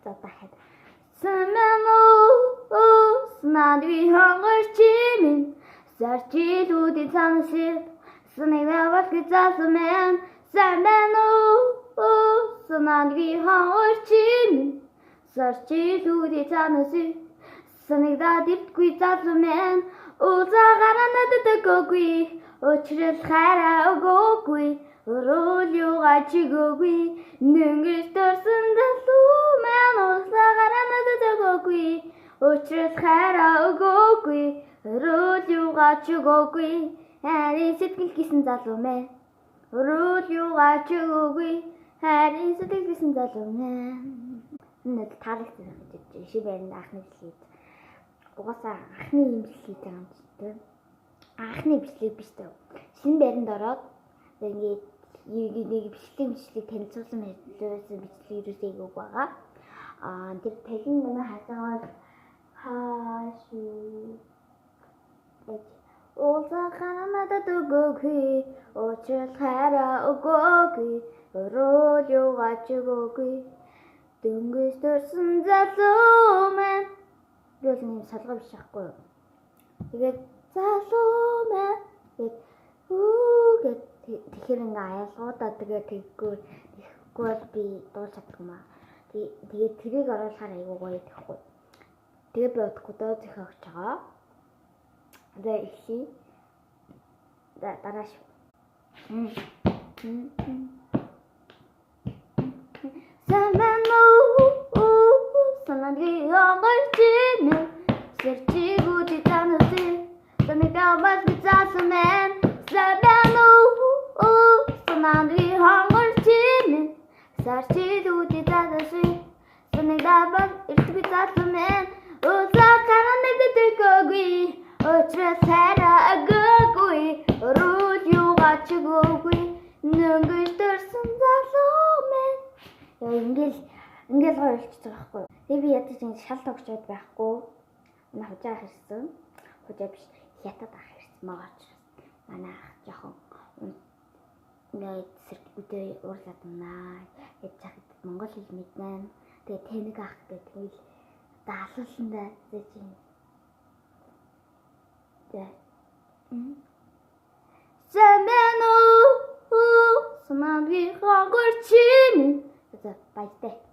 За дахиад. Санааны хонгорч минь зарчилүүдийн цамсэл санаавал гэзалмэн санааны хонгорч минь зарчилүүдийн цамсэл санагдаад ирдгүй залмэн узаагаар надад өгөөгүй өчрөл хараа өгөөгүй өрөөл юугаа чигөөгүй нэнгэж төрсөн залуу мэн узаагаар надад өгөөгүй өчрөл хараа өгөөгүй өрөөл юугаа чигөөгүй харин сэтгэл гисэн залуу мэн өрөөл юугаа чигөөгүй харин сэтгэл гисэн залуу мэн нэг таалагдсан гэж шивэрн анхны хэлээд угаасаа анхны имлэг хийж байгаа юм чи тэ анхны бичлэг биш дээ шинэ байранд ороод ингээд нэг бичлэг танилцуулсан байсан бичлэг юусыг үг байгаа тэр талын нэг хасаад хаашгүй уулзахаар надад өгөөгүй өчрөл хараа өгөөгүй өрөөл юугаач өгөөгүй дөнгөж төрсөн залуу мэн Гэл нэг салгаа биш ахгүй юу. Тэгээд залуу мэн гээд тэгэхээр ингээ аялгуудаа тэгэхгүй бол би дуулж чадахгүй маа. Тэгээд тэрийг оруулахаар айгуу гоё тэгэхгүй. Тэгээд би удахгүй дөө зөхөж байгаа. Тэгээд ихий дарааш. Санааны хонгорч минь зарчилүүдийн цамсэл санагдаад гэзалмэн санааны хонгорч минь зарчилүүдийн цамсэл санагдаад ирдгүй залмэн узаагаар надад өгөөгүй өчрөл хараа өгөөгүй өрөөл юугаач өгөөгүй нэнгэж төрсөн залуу мэн ингээл гоё болчихж байгаа байхгүй юу. Тэгээ би ядаж ингэ шал тогчод байхгүй. Манай хужаа хэрсэн. Хужаа биш хятад ах хэрсэн магаач. Манай ах жоохон ингээд сэргүүдээ уурлаад байна. Яж чахад монгол хэл мэднэ. Тэгээ тэнэг ах гэдэг нь даалуулсандаа зэж юм. Тэ. Санааны хонгорч минь за баяртай.